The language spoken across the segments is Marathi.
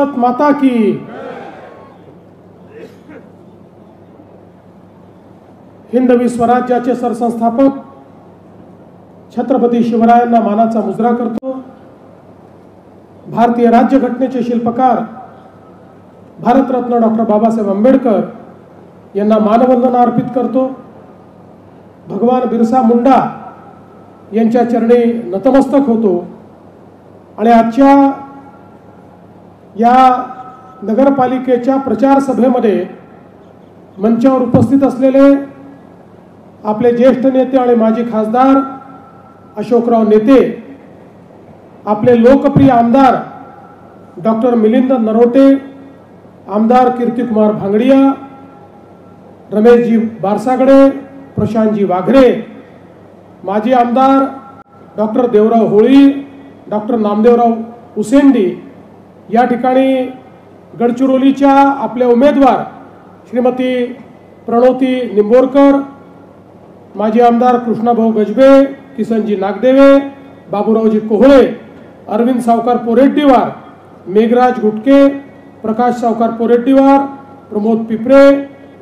भारत माता की। हिंदवी स्वराज्याचे सरसंस्थापक छत्रपती शिवरायांना मानाचा मुजरा करतो। भारतीय राज्यघटनेचे शिल्पकार भारतरत्न डॉक्टर बाबासाहेब आंबेडकर यांना मानवंदना अर्पित करतो। भगवान बिरसा मुंडा यांच्या चरणी नतमस्तक होतो आणि आजच्या या नगरपालिकेच्या प्रचार सभेमध्ये मंचावर उपस्थित असलेले आपले ज्येष्ठ नेते आणि माजी खासदार अशोकराव नेते, आपले लोकप्रिय आमदार डॉक्टर मिलिंद नरोटे, आमदार कीर्तिकुमार भांगडिया, रमेशजी बारसागडे, प्रशांतजी वाघरे, माजी आमदार डॉक्टर देवराव होळी, डॉक्टर नामदेवराव उसेंडी, या ठिकाणी गडचिरोलीच्या आपले उमेदवार श्रीमती प्रणोती निंबोरकर, माजी आमदार कृष्णाभाऊ गजबे, किसनजी नागदेवे, बाबूरावजी कोहळे, अरविंद सावकार पोरेड्डीवार, मेघराज गुटके, प्रकाश सावकार पोरेड्डीवार, प्रमोद पिपरे,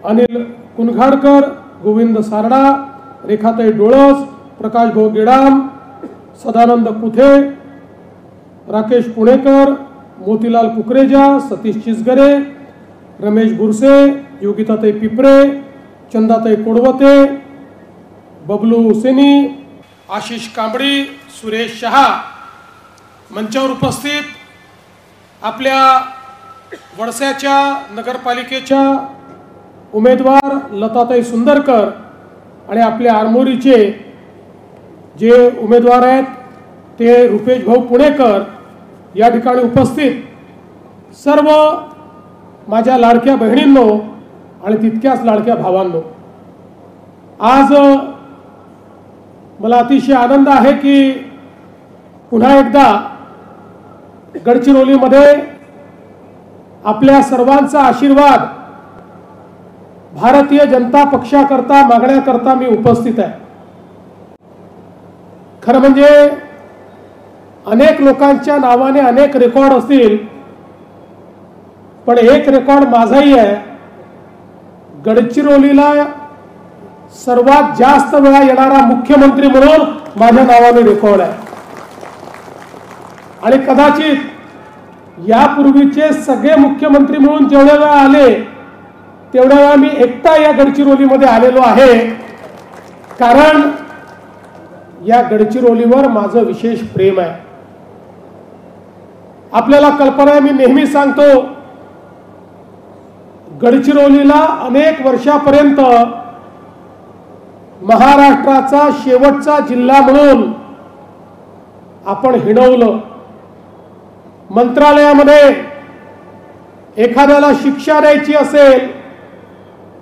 अनिल कुनघाडकर, गोविंद सारडा, रेखाताई डोळस, प्रकाश भाऊ गेडाम, सदानंद कुथे, राकेश पुणेकर, मोतीलाल कुकरेजा, सतीश चिसगरे, रमेश बुरसे, योगिताताई पिपरे, चंदाताई कोडवते, बबलू हुसेनी, आशिष कांबडी, सुरेश शहा, मंचावर उपस्थित आपल्या वडसाच्या नगरपालिकेच्या उमेदवार लताताई सुंदरकर आणि आपल्या आरमोरीचे जे उमेदवार आहेत ते रुपेश भाऊ पुणेकर, या ठिकाणी उपस्थित सर्व माझ्या लाडक्या बहिणींनो आणि तितक्याच लाडक्या भावांनो, आज मला अतिशय आनंद आहे की पुन्हा एकदा गडचिरोलीमध्ये आपल्या सर्वांचा आशीर्वाद भारतीय जनता पक्षाकरता मागण्याकरता मी उपस्थित आहे। खरं म्हणजे अनेक लोकांच्या नावाने अनेक रेकॉर्ड असतील, पण एक रेकॉर्ड माझाही आहे। गडचिरोलीला सर्वात जास्त वेळा येणारा मुख्यमंत्री म्हणून माझ्या नावाने रेकॉर्ड आहे आणि कदाचित यापूर्वीचे सगळे मुख्यमंत्री म्हणून जेवढ्या वेळा आले तेवढ्या वेळा मी एकटा या गडचिरोलीमध्ये आलेलो आहे, कारण या गडचिरोलीवर माझं विशेष प्रेम आहे। आपल्याला कल्पना आहे, मी नेहमी सांगतो, गडचिरोलीला अनेक वर्षापर्यंत महाराष्ट्राचा शेवटचा जिल्हा म्हणून आपण हिणवलं। मंत्रालयामध्ये एखाद्याला शिक्षा द्यायची असेल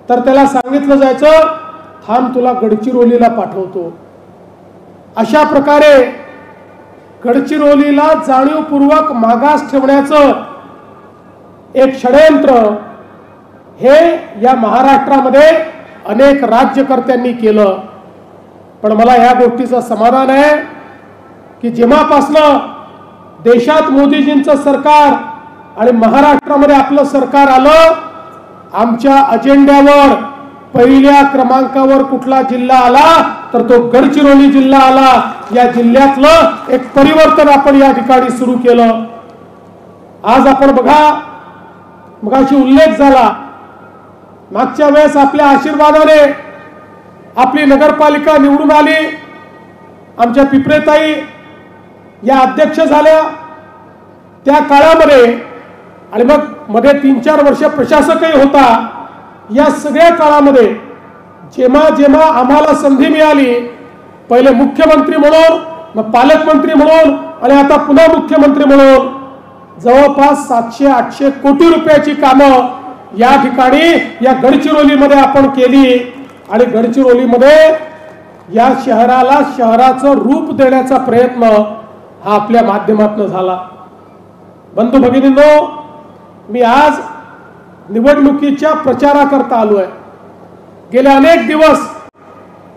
तर त्याला सांगितलं जायचं, थांब तुला गडचिरोलीला पाठवतो। अशा प्रकारे गडचिरोलीला जाणीवपूर्वक मागास ठेवण्याचं एक षडयंत्र हे या महाराष्ट्रामध्ये अनेक राज्यकर्त्यांनी केलं। पण मला या गोष्टीचं समाधान आहे की जेव्हापासनं देशात मोदीजींचं सरकार आणि महाराष्ट्रामध्ये आपलं सरकार आलं, आमच्या अजेंड्यावर पहिल्या क्रमांकावर कुठला जिल्हा आला तर तो गडचिरोली जिल्हा आला। या जिल्ह्यातलं एक परिवर्तन आपण या ठिकाणी सुरू केलं। आज आपण बघा, मगाशी उल्लेख झाला, मागच्या वेळेस आपल्या आशीर्वादाने आपली नगरपालिका निवडून आली, आमच्या पिपरेताई या अध्यक्ष झाल्या त्या काळामध्ये, आणि मग मध्ये 3-4 वर्ष प्रशासकही होता। या सगळ्या काळामध्ये जेव्हा जेव्हा आम्हाला संधी मिळाली, पहिले मुख्यमंत्री म्हणून, मग पालकमंत्री म्हणून आणि आता पुन्हा मुख्यमंत्री म्हणून, जवळपास 700-800 कोटी रुपयाची कामं या ठिकाणी या गडचिरोलीमध्ये आपण केली आणि गडचिरोलीमध्ये या शहराला शहराचं रूप देण्याचा प्रयत्न हा आपल्या माध्यमातून झाला। बंधू भगिनींनो, मी आज निवडणुकीच्या प्रचाराकरता आलोय। गेले अनेक दिवस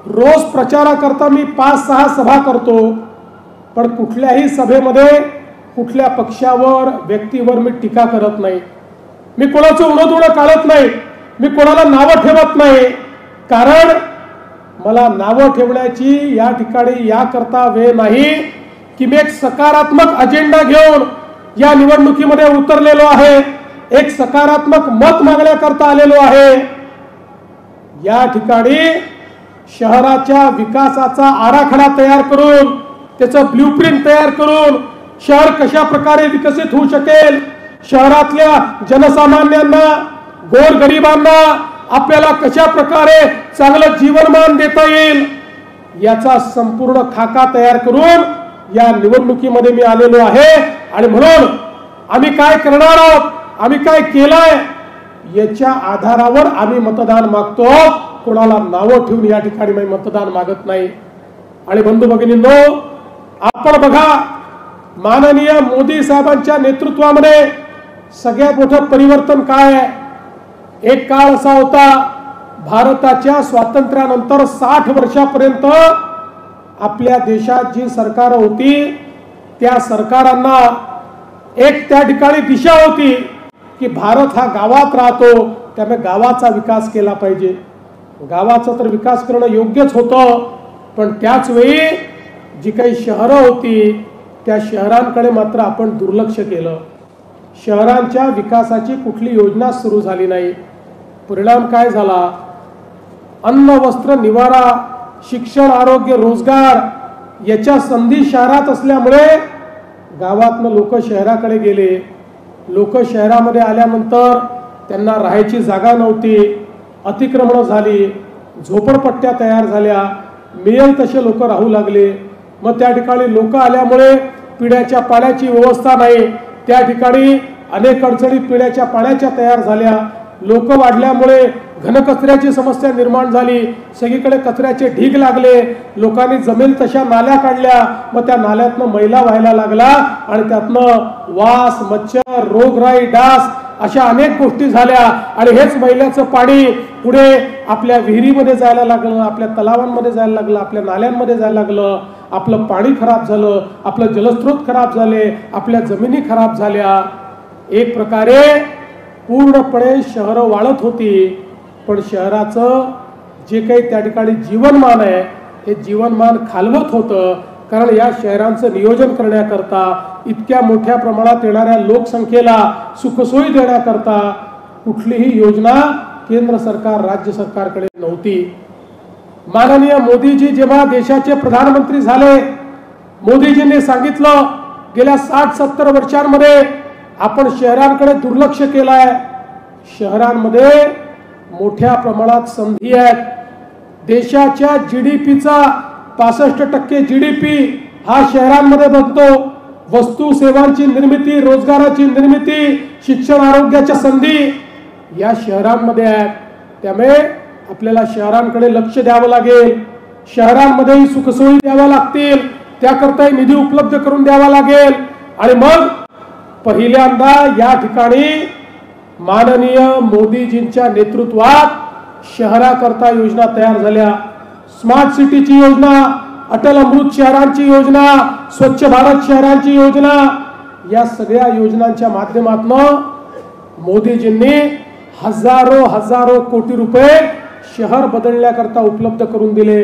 रोज प्रचाराकरता मी 5-6 सभा करतो, पण कुठल्याही सभेमध्ये कुठल्या पक्षावर व्यक्तीवर मी टीका करत नाही, मी कोणाचं उणं काढत नाही, मी कोणाला नावं ठेवत नाही, कारण मला नावं ठेवण्याची या ठिकाणी याकरता वेळ नाही की मी एक सकारात्मक अजेंडा घेऊन या निवडणुकीमध्ये उतरलेलो आहे, एक सकारात्मक मत मागण्याकरता आलेलो आहे। या ठिकाणी शहराच्या विकासाचा आराखडा तयार करून त्याचं ब्ल्यूप्रिंट तयार करून शहर कशा प्रकारे विकसित होऊ शकेल, शहरातल्या जनसामान्यांना गोरगरिबांना आपल्याला कशा प्रकारे चांगलं जीवनमान देता येईल याचा संपूर्ण खाका तयार करून या निवडणुकीमध्ये मी आलेलो आहे। आणि म्हणून आम्ही काय करणार आहोत, आम्ही काय केलंय याच्या आधारावर आम्ही मतदान मागतो, कोणाला नावं ठेवून या ठिकाणी मी मतदान मागत नाही। आणि बंधू भगिनींनो, आपण बघा माननीय मोदी साहेबांच्या नेतृत्वामध्ये सगळ्यात मोठं परिवर्तन काय आहे। एक काळ असा होता भारताच्या स्वातंत्र्यानंतर 60 वर्षापर्यंत आपल्या देशात जी सरकार होती त्या सरकारांना एक त्या ठिकाणी दिशा होती की भारत हा गावात राहतो, त्यामुळे गावाचा विकास केला पाहिजे। गावाचा तर विकास करणं योग्यच होतं, पण त्याच वेळी जी काही शहरं होती त्या शहरांकडे मात्र आपण दुर्लक्ष केलं। शहरांच्या विकासाची कुठली योजना सुरू झाली नाही। परिणाम काय झाला, अन्न वस्त्र निवारा शिक्षण आरोग्य रोजगार याच्या संधी शहरात असल्यामुळे गावातनं लोक शहराकडे गेले। लोक शहरामध्ये आल्यानंतर त्यांना राहायची जागा नव्हती, अतिक्रमण झाली, झोपडपट्ट्या तयार झाल्या, मिळेल तसे लोक राहू लागले। मग त्या ठिकाणी लोक आल्यामुळे पिण्याच्या पाण्याची व्यवस्था नाही, त्या ठिकाणी अनेक अडचणी पिण्याच्या पाण्याच्या तयार झाल्या। लोक वाढल्यामुळे घनकचऱ्याची समस्या निर्माण झाली, सगळीकडे कचऱ्याचे ढीग लागले, लोकांनी जमेल तशा नाल्या काढल्या, मग त्या नाल्यातनं मैला व्हायला लागला आणि त्यातनं वास मच्छर रोगराई डास अशा अनेक गोष्टी झाल्या। आणि हेच मैल्याचं पाणी पुढे आपल्या विहिरीमध्ये जायला लागलं, आपल्या तलावांमध्ये जायला लागलं, आपल्या नाल्यांमध्ये जायला लागलं, आपलं पाणी खराब झालं, आपलं जलस्रोत खराब झाले, आपल्या जमिनी खराब झाल्या। एक प्रकारे पूर्णपणे शहरं वाळत होती, पण शहराचं जे काही त्या ठिकाणी जीवनमान आहे हे जीवनमान खालवत होतं, कारण या शहरांचं नियोजन करण्याकरता इतक्या मोठ्या प्रमाणात येणाऱ्या लोकसंख्येला सुखसोयी देण्याकरता कुठलीही योजना केंद्र सरकार राज्य सरकारकडे नव्हती। माननीय मोदीजी जेव्हा देशाचे प्रधानमंत्री झाले, मोदीजींनी सांगितलं गेल्या 60-70 वर्षांमध्ये आपण शहरांकडे दुर्लक्ष केलंय, शहरांमध्ये मोठ्या प्रमाणात संधी आहेत। देशाच्या GDPचा 65% GDP हा शहरांमध्ये बनतो। वस्तू सेवांची निर्मिती, रोजगाराची निर्मिती, शिक्षण आरोग्याच्या संधी या शहरांमध्ये आहेत। त्यामुळे आपल्याला शहरांकडे लक्ष द्यावं लागेल, शहरांमध्येही सुखसोयी द्याव्या लागतील, त्याकरता निधी उपलब्ध करून द्यावा लागेल। आणि मग पहिल्यांदा या ठिकाणी माननीय मोदीजींच्या नेतृत्वात शहराकरता योजना तयार झाल्या। स्मार्ट सिटीची योजना, अटल अमृत शहरांची योजना, स्वच्छ भारत शहरांची योजना, या सगळ्या योजनांच्या माध्यमातून मोदीजींनी हजारो कोटी रुपये शहर बदलण्याकरता उपलब्ध करून दिले।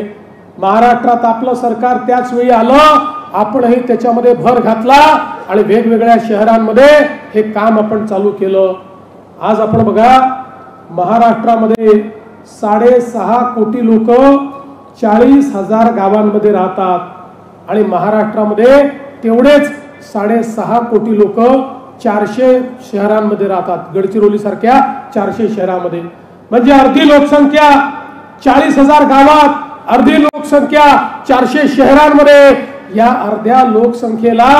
महाराष्ट्रात आपलं सरकार त्याच वेळी आलं, आपणही त्याच्यामध्ये भर घातला आणि वेगवेगळ्या शहरांमध्ये हे काम आपण चालू केलं। आज आपण बघा महाराष्ट्रामध्ये 6.5 कोटी लोक 40,000 गावांमध्ये राहतात आणि महाराष्ट्रामध्ये तेवढेच 6.5 कोटी लोक 400 शहरांमध्ये राहतात। गडचिरोली सारख्या 400 शहरांमध्ये, म्हणजे अर्धी लोकसंख्या 40,000 गावात, अर्धी लोकसंख्या 400 शहरांमध्ये। या अर्ध्या लोकसंख्येला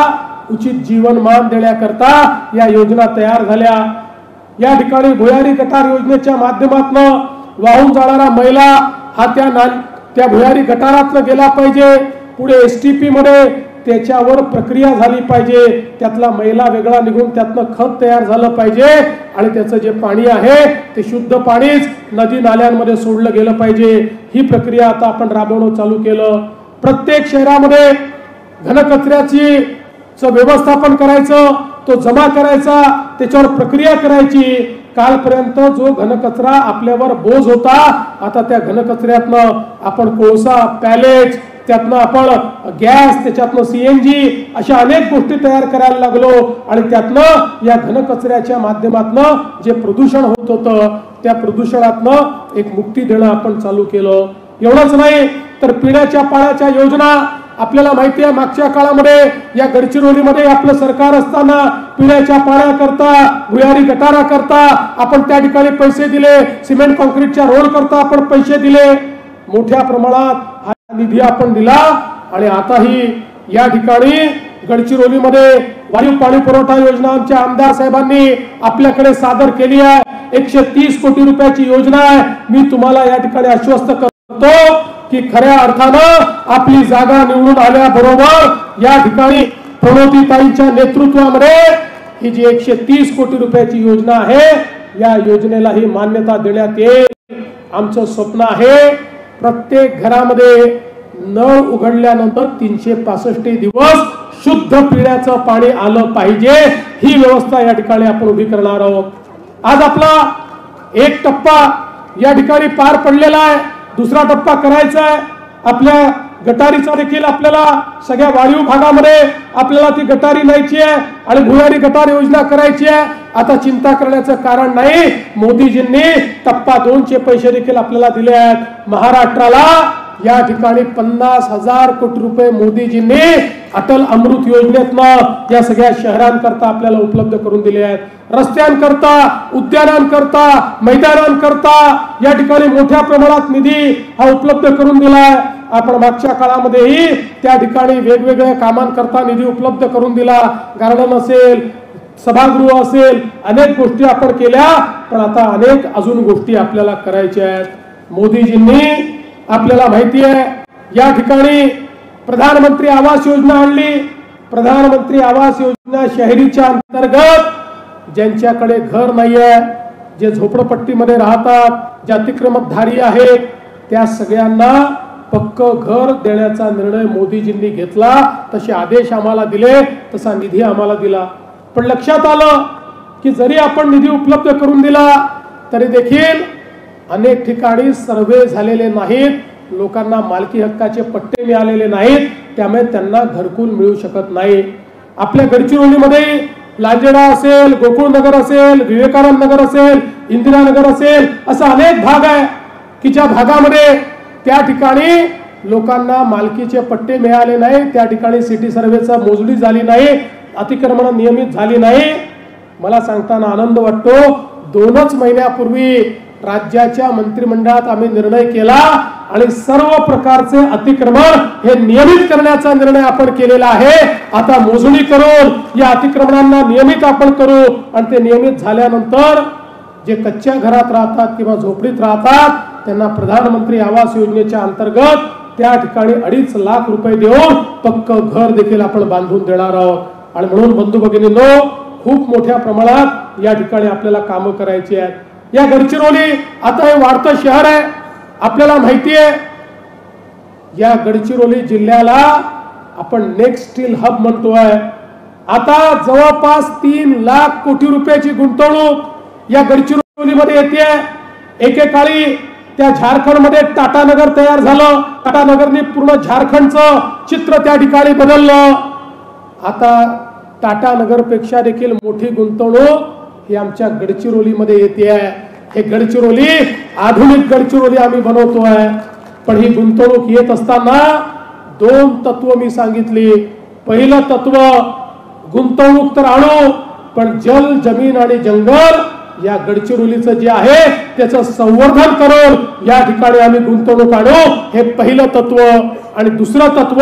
उचित जीवनमान देण्याकरता या योजना तयार झाल्या। या ठिकाणी भुयारी गटार योजनेच्या माध्यमातून वाहून जाणारा मैला हा त्या भुयारी गटारातनं गेला पाहिजे, पुढे STP मध्ये त्याच्यावर प्रक्रिया झाली पाहिजे, त्यातला मैला वेगळा निघून त्यातनं खत तयार झालं पाहिजे आणि त्याचं जे पाणी आहे ते शुद्ध पाणीच नदी नाल्यांमध्ये सोडलं गेलं पाहिजे। ही प्रक्रिया आता आपण राबवणं चालू केलं। प्रत्येक शहरामध्ये घनकचऱ्याची चं व्यवस्थापन करायचं, तो जमा करायचा, त्याच्यावर प्रक्रिया करायची। कालपर्यंत जो घनकचरा आपल्यावर बोज होता, आता त्या घनकचऱ्यातनं आपण कोळसा, पॅलेट्स, त्यातनं आपण गॅस, त्याच्यातनं सीएनजी अशा अनेक गोष्टी तयार करायला लागलो आणि त्यातनं या घनकचऱ्याच्या माध्यमातनं जे प्रदूषण होत होतं त्या प्रदूषणातनं एक मुक्ती देणं आपण चालू केलं। एवढंच नाही तर पिण्याच्या पाण्याच्या योजना आपल्याला माहिती आहे, मागच्या काळामध्ये या गडचिरोलीमध्ये आपलं सरकार असताना पिण्याच्या पाण्याकरता, भुयारी गटारा करता आपण त्या ठिकाणी पैसे दिले, सिमेंट कॉन्क्रीटच्या रोड करता आपण पैसे दिले, मोठ्या प्रमाणात हा निधी आपण दिला। आणि आताही या ठिकाणी गडचिरोलीमध्ये वायू पाणी पुरवठा योजना आमच्या आमदार साहेबांनी आपल्याकडे सादर केली आहे। 130 कोटी रुपयाची योजना आहे। मी तुम्हाला या ठिकाणी आश्वस्त करतो की खऱ्या अर्थानं आपली जागा निवडून आल्याबरोबर या ठिकाणी प्रणोतीताईंच्या नेतृत्वामध्ये ही जी 130 कोटी रुपयाची योजना आहे, या योजनेला ही मान्यता देण्यात येईल। आमचं स्वप्न आहे प्रत्येक घरामध्ये नळ उघडल्यानंतर 365 दिवस शुद्ध पिण्याचं पाणी आलं पाहिजे, ही व्यवस्था या ठिकाणी आपण उभी करणार आहोत। आज आपला एक टप्पा या ठिकाणी पार पडलेला आहे, दुसरा टप्पा करायचा आहे। आपल्या गटारीचा देखील आपल्याला सगळ्या वाढीव भागामध्ये आपल्याला ती गटारी न्यायची आहे आणि भुयारी गटार योजना करायची आहे। आता चिंता करण्याचं कारण नाही, मोदीजींनी टप्पा 2 चे पैसे देखील आपल्याला दिले आहेत। महाराष्ट्राला या ठिकाणी 50,000 कोटी रुपये मोदीजींनी अटल अमृत योजनेतनं या सगळ्या शहरांकरता आपल्याला उपलब्ध करून दिले आहेत। रस्त्यांकरता, उद्यानांकरता, मैदानांकरता या ठिकाणी मोठ्या प्रमाणात निधी हा उपलब्ध करून दिलाय। आपण मागच्या काळामध्येही त्या ठिकाणी वेगवेगळ्या कामांकरता निधी उपलब्ध करून दिला, गार्डन असेल, सभागृह असेल, अनेक गोष्टी आपण केल्या, पण आता अनेक अजून गोष्टी आपल्याला करायच्या आहेत। मोदीजींनी आपल्याला माहिती आहे या ठिकाणी प्रधानमंत्री आवास योजना आणली। प्रधानमंत्री आवास योजना शहरीच्या अंतर्गत ज्यांच्याकडे घर नाहीये, जे झोपडपट्टीमध्ये राहतात, जे अतिक्रमणधारी आहेत, त्या सगळ्यांना पक्क घर देण्याचा निर्णय मोदीजींनी घेतला। तसे आदेश आम्हाला दिले, तसा निधी आम्हाला दिला। पण लक्षात आलं की जरी आपण निधी उपलब्ध करून दिला तरी देखील अनेक ठिकाणी सर्वे झालेले नाहीत, लोकांना मालकी हक्काचे पट्टे मिळालेले नाहीत, त्यामुळे त्यांना घरकुल मिळू शकत नाही। आपल्या गडचिरोलीमध्ये लांजेडा असेल, गोकुळनगर असेल, विवेकानंद नगर असेल, इंदिरानगर असेल, असा अनेक भाग आहे की ज्या भागामध्ये त्या ठिकाणी लोकांना मालकीचे पट्टे मिळाले नाही, त्या ठिकाणी सिटी सर्वेचा मोजणी झाली नाही, अतिक्रमण नियमित झाली नाही। मला सांगताना आनंद वाटतो, 2च महिन्यापूर्वी राज्याच्या मंत्रिमंडळात आम्ही निर्णय केला आणि सर्व प्रकारचे अतिक्रमण हे नियमित करण्याचा निर्णय आपण केलेला आहे। आता मोजणी करून या अतिक्रमणांना नियमित आपण करू आणि ते नियमित झाल्यानंतर जे कच्च्या घरात राहतात किंवा झोपडीत राहतात त्यांना प्रधानमंत्री आवास योजनेच्या अंतर्गत त्या ठिकाणी 2.5 लाख रुपये देऊन पक्क घर देखील आपण बांधून देणार आहोत। आणि म्हणून बंधू भगिनींनो, खूप मोठ्या प्रमाणात या ठिकाणी आपल्याला कामं करायची आहेत। या गडचिरोली आता हे वाढतं शहर आहे, आपल्याला माहिती आहे। या गडचिरोली जिल्ह्याला आपण नेक्स्ट स्टील हब म्हणतोय। आता जवळपास 3 लाख कोटी रुपयाची गुंतवणूक या गडचिरोलीमध्ये येते। एकेकाळी त्या झारखंडमध्ये टाटानगर तयार झालं, टाटानगरने पूर्ण झारखंडचं चित्र त्या ठिकाणी बदललं। आता टाटानगर पेक्षा देखील मोठी गुंतवणूक ही आमच्या गडचिरोलीमध्ये येते आहे। हे गडचिरोली आधुनिक गडचिरोली आम्ही बनवतोय। पण ही गुंतवणूक येत असताना 2 तत्व मी सांगितली। पहिलं तत्व, गुंतवणूक तर आणू, पण जल, जमीन आणि जंगल या गडचिरोलीचं जे आहे त्याचं संवर्धन करून या ठिकाणी आम्ही गुंतवणूक आणू, हे पहिलं तत्व। आणि दुसरं तत्व,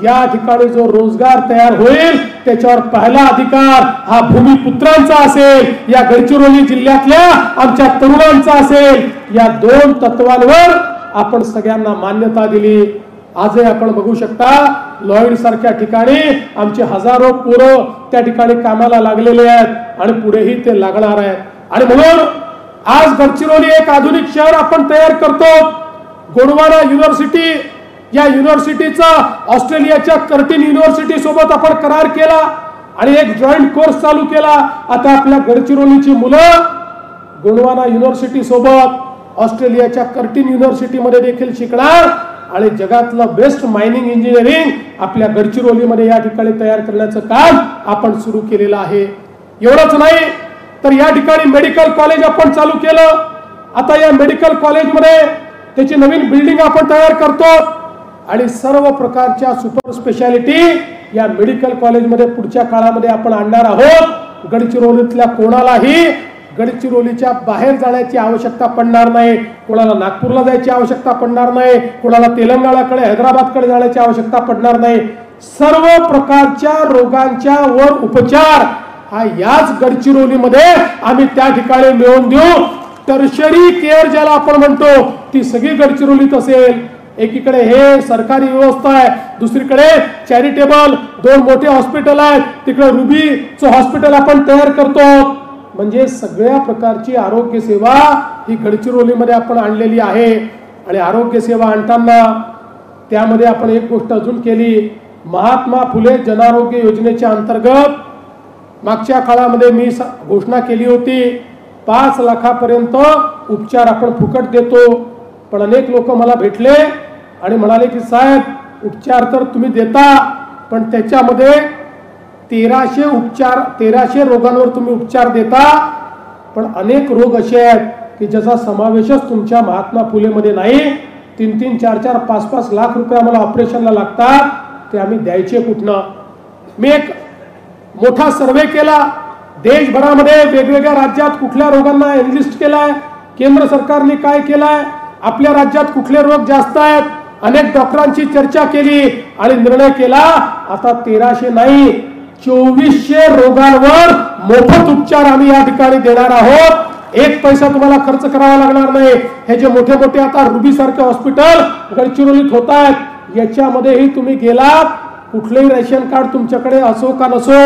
या ठिकाणी जो रोजगार तयार होईल त्याच्यावर पहिला अधिकार हा भूमिपुत्रांचा असेल, या गडचिरोली जिल्ह्यातल्या आमच्या तरुणांचा असेल। या 2 तत्वांवर आपण सगळ्यांना मान्यता दिली। आजही आपण बघू शकता, लॉयड सारख्या ठिकाणी आमचे हजारो पोरं त्या ठिकाणी कामाला लागलेले आहेत आणि पुढेही ते लागणार आहेत। आणि म्हणून आज गडचिरोली एक आधुनिक शहर आपण तयार करतो। गोंडवाना युनिव्हर्सिटी या युनिव्हर्सिटीचा ऑस्ट्रेलियाच्या कर्टिन युनिव्हर्सिटी सोबत आपण करार केला आणि एक जॉईंट कोर्स चालू केला। आता आपल्या गडचिरोलीची मुलं गोंडवाना युनिव्हर्सिटी सोबत ऑस्ट्रेलियाच्या कर्टिन युनिव्हर्सिटी मध्ये देखील शिकणार आणि जगातलं बेस्ट मायनिंग इंजिनिअरिंग आपल्या गडचिरोलीमध्ये या ठिकाणी तयार करण्याचं काम आपण सुरू केलेलं आहे। एवढंच नाही तर या ठिकाणी मेडिकल कॉलेज आपण चालू केलं। आता या मेडिकल कॉलेजमध्ये त्याची नवीन बिल्डिंग आपण तयार करतो आणि सर्व प्रकारच्या सुपर स्पेशालिटी या मेडिकल कॉलेजमध्ये पुढच्या काळामध्ये आपण आणणार आहोत। गडचिरोलीतल्या कोणालाही गडचिरोलीच्या बाहेर जाण्याची आवश्यकता पडणार नाही, कोणाला नागपूरला जायची आवश्यकता पडणार नाही, कोणाला तेलंगणाकडे हैदराबादकडे जाण्याची आवश्यकता पडणार नाही। सर्व प्रकारच्या रोगांच्या वर उपचार हा याच गडचिरोलीमध्ये आम्ही त्या ठिकाणी मिळवून देऊ। टर्शरी केअर ज्याला आपण म्हणतो ती सगळी गडचिरोलीत असेल। एकीकडे हे सरकारी व्यवस्था आहे, दुसरीकडे चॅरिटेबल 2 मोठे हॉस्पिटल आहेत, तिकडे रुबीचं हॉस्पिटल आपण तयार करतो। म्हणजे सगळ्या प्रकारची आरोग्य सेवा ही गडचिरोलीमध्ये आपण आणलेली आहे। आणि आरोग्य सेवा आणताना त्यामध्ये आपण एक गोष्ट अजून केली। महात्मा फुले जनआरोग्य योजनेच्या अंतर्गत मागच्या काळामध्ये मी घोषणा केली होती 5 लाखापर्यंत उपचार आपण फुकट देतो। पण अनेक लोक मला भेटले आणि म्हणाले की साहेब उपचार तर तुम्ही देता पण त्याच्यामध्ये 1300 रोगांवर तुम्ही उपचार देता, पण अनेक रोग असे आहेत की ज्याचा समावेशच तुमच्या महात्मा फुलेमध्ये नाही। 3-3, 4-4, 5-5 लाख रुपये आम्हाला ऑपरेशनला लागतात, ते आम्ही द्यायचे कुठनं? मी एक मोठा सर्वे केला, देशभरामध्ये वेगवेगळ्या राज्यात कुठल्या रोगांना एनलिस्ट केलाय, केंद्र सरकारने काय केलाय, आपल्या राज्यात कुठले रोग जास्त आहेत, अनेक डॉक्टरांची चर्चा केली आणि निर्णय केला आता 1300 नाही 2400 रोगांवर मोफत उपचार आम्ही या ठिकाणी देणार आहोत। 1 पैसा तुम्हाला खर्च करावा लागणार नाही। हे जे मोठे मोठे आता रुबी सारखे हॉस्पिटल गडचिरोलीत होत आहेत याच्यामध्येही तुम्ही गेलात, कुठलेही रेशन कार्ड तुमच्याकडे असो का नसो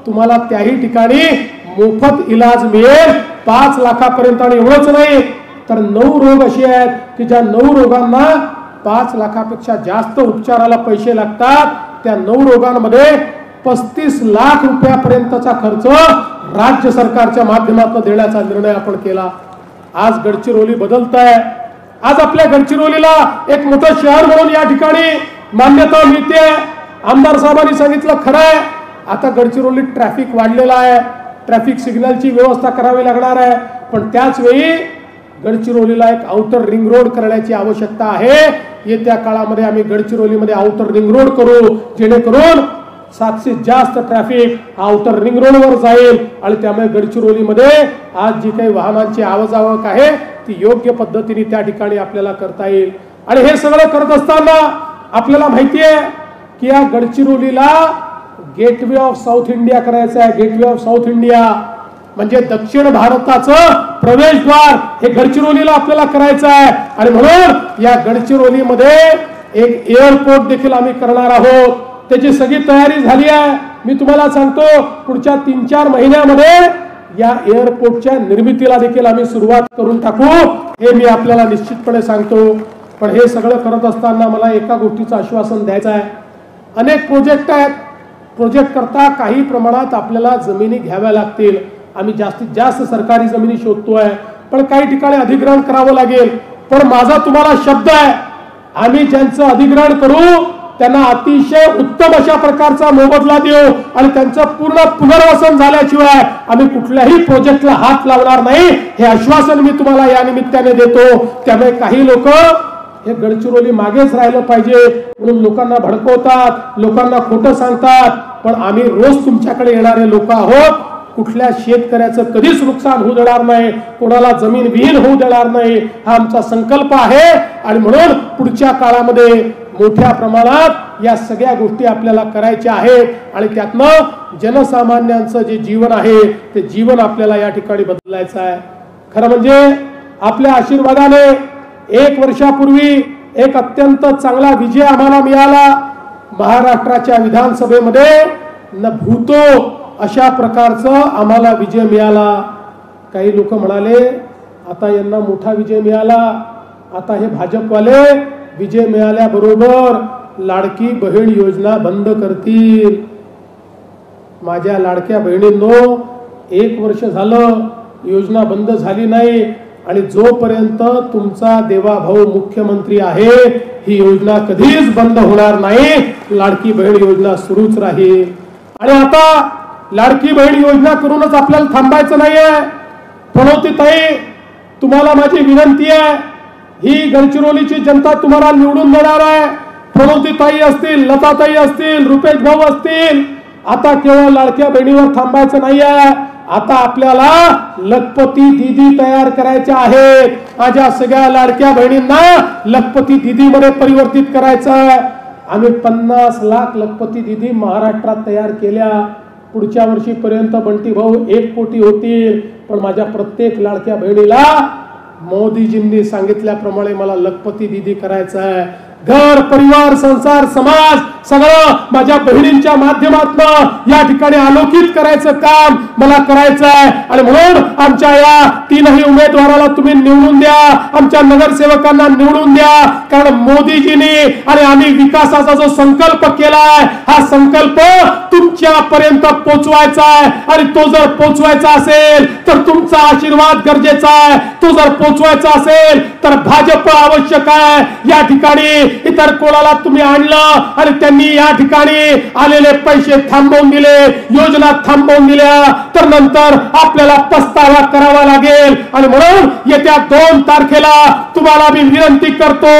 तुम्हाला त्याही ठिकाणी मोफत इलाज मिळेल 5 लाखापर्यंत। आणि एवढंच नाही तर 9 रोग असे आहेत की ज्या 9 रोगांना 5 लाखापेक्षा जास्त उपचाराला पैसे लागतात। त्या 9 रोगांमध्ये 35 लाख रुपयापर्यंतचा खर्च राज्य सरकारच्या माध्यमातून देण्याचा निर्णय आपण केला। आज गडचिरोली बदलत आहे। आज आपल्या गडचिरोलीला एक मोठं शहर म्हणून या ठिकाणी मान्यता मिळते। आमदार साहेबांनी सांगितलं खरं आहे, आता गडचिरोलीत ट्रॅफिक वाढलेला आहे, ट्रॅफिक सिग्नलची व्यवस्था करावी लागणार आहे, पण त्याच वेळी गडचिरोलीला एक आउटर रिंग रोड करण्याची आवश्यकता आहे। येत्या काळामध्ये आम्ही गडचिरोलीमध्ये आउटर रिंग रोड करू जेणेकरून 700 जास्त ट्रॅफिक आउटर रिंग रोडवर जाईल आणि त्यामुळे गडचिरोलीमध्ये आज जी काही वाहनांची आवाजावक आहे ती योग्य पद्धतीने त्या ठिकाणी आपल्याला करता येईल। आणि हे सगळं करत असताना आपल्याला माहिती आहे की या गडचिरोलीला गेटवे ऑफ साऊथ इंडिया करायचं आहे। गेटवे ऑफ साऊथ इंडिया म्हणजे दक्षिण भारताचं प्रवेशद्वार हे गडचिरोलीला आपल्याला करायचं आहे। आणि म्हणून या गडचिरोलीमध्ये एक एअरपोर्ट देखील आम्ही करणार आहोत। त्याची सगळी तयारी झाली आहे। मी तुम्हाला सांगतो पुढच्या 3-4 महिन्यामध्ये या एअरपोर्टच्या निर्मितीला देखील आम्ही सुरुवात करून टाकू, हे मी आपल्याला निश्चितपणे सांगतो। पण हे सगळं करत असताना मला एका गोष्टीचं आश्वासन द्यायचं आहे। अनेक प्रोजेक्ट आहेत, प्रोजेक्ट करता काही प्रमाणात आपल्याला जमिनी घ्याव्या लागतील। आम्ही जास्तीत जास्त सरकारी जमिनी शोधतोय, पण काही ठिकाणी अधिग्रहण करावं लागेल। पण माझा तुम्हाला शब्द आहे, आम्ही ज्यांचं अधिग्रहण करू त्यांना अतिशय उत्तम अशा प्रकारचा मोबदला देऊ आणि त्यांचं पूर्ण पुनर्वसन झाल्याशिवाय आम्ही कुठल्याही प्रोजेक्टला हात लावणार नाही, हे आश्वासन मी तुम्हाला या निमित्ताने देतो। त्यामुळे काही लोक हे गडचिरोली मागेच राहिलं पाहिजे म्हणून लोकांना भडकवतात, लोकांना खोटं सांगतात, पण आम्ही रोज तुमच्याकडे येणारे लोक आहोत। कुठल्या शेतकऱ्याचं कधीच नुकसान होऊ देणार नाही, कोणाला जमीन विहीन होऊ देणार नाही, हा आमचा संकल्प आहे। आणि म्हणून पुढच्या काळामध्ये मोठ्या प्रमाणात या सगळ्या गोष्टी आपल्याला करायच्या आहेत आणि त्यातनं जनसामान्यांचं जे जीवन आहे ते जीवन आपल्याला या ठिकाणी बदलायचं आहे। खरं म्हणजे आपल्या आशीर्वादाने 1 वर्षापूर्वी एक अत्यंत चांगला विजय आम्हाला मिळाला। महाराष्ट्राच्या विधानसभेमध्ये न भूतो अशा प्रकारचं आम्हाला विजय मिळाला। काही लोक म्हणाले आता यांना मोठा विजय मिळाला, आता हे भाजपवाले विजय मिळाल्याबरोबर लाडकी बहीण योजना बंद करतील। माझ्या लाडक्या बहिणींनो, 1 वर्ष झालं योजना बंद झाली नाही आणि जोपर्यंत तुमचा देवाभाऊ मुख्यमंत्री आहे ही योजना कधीच बंद होणार नाही। लाडकी बहीण योजना सुरूच राहील। आणि आता लाडकी बहीण योजना करूनच आपल्याला थांबायचं नाहीये। प्रणवतीताई, तुम्हाला माझी विनंती आहे, ही गडचिरोलीची जनता तुम्हाला निवडून देणार आहे। प्रणवतीताई असतील, लताताई असतील, रुपेश भाऊ असतील, आता केवळ लाडक्या बहिणीवर थांबायचं नाहीये। आता आपल्याला लखपती दीदी तयार करायच्या आहेत। माझ्या सगळ्या लाडक्या बहिणींना लखपती दीदी मध्ये परिवर्तित करायचं आहे। आम्ही 50 लाख लखपती दीदी महाराष्ट्रात तयार केल्या। पुढच्या वर्षीपर्यंत बंटी भाऊ 1 कोटी होतील। पण माझ्या प्रत्येक लाडक्या बहिणीला मोदीजींनी सांगितल्याप्रमाणे मला लखपती दीदी करायचं आहे। घर, परिवार, संसार, समाज सगळं माझ्या बहिणींच्या माध्यमातून या ठिकाणी आलोकित करायचं काम मला करायचं आहे। आणि म्हणून आमच्या या 3ही उमेदवाराला तुम्ही निवडून द्या, आमच्या नगरसेवकांना निवडून द्या। कारण मोदीजींनी आणि आम्ही विकासाचा जो संकल्प केलाय, हा संकल्प तुमच्यापर्यंत पोहोचवायचा आहे। आणि तो जर पोहोचवायचा असेल तर तुमचा आशीर्वाद गरजेचा आहे। तो जर पोहोचवायचा असेल तर भाजप आवश्यक आहे। या ठिकाणी इतर कोणाला तुम्ही आणलं आणि त्यांनी या ठिकाणी आलेले पैसे थांबवून दिले, योजना थांबवून दिल्या, तर नंतर आपल्याला पस्तावा करावा लागेल। आणि म्हणून येत्या 2 तारखेला तुम्हाला मी विनंती करतो,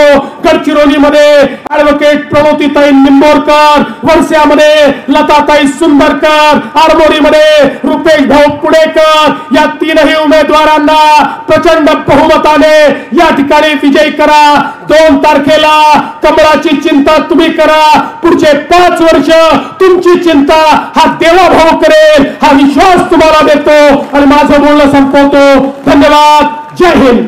गडचिरोलीमध्ये ऍडव्होकेट प्रणवतीताई निंबोरकर, वर्ष्यामध्ये लताताई सुंदरकर, आरमोरीमध्ये रुपेश भाऊ पुणेकर, या 3ही उमेदवारांना प्रचंड बहुमताने या ठिकाणी विजयी करा। 2 तारखेला कमळाची चिंता तुम्ही करा, पुढचे 5 वर्ष तुमची चिंता हा देवाभाऊ करेल, हा विश्वास तुम्हाला देतो आणि माझं बोलणं संपवतो। धन्यवाद। जय हिंद।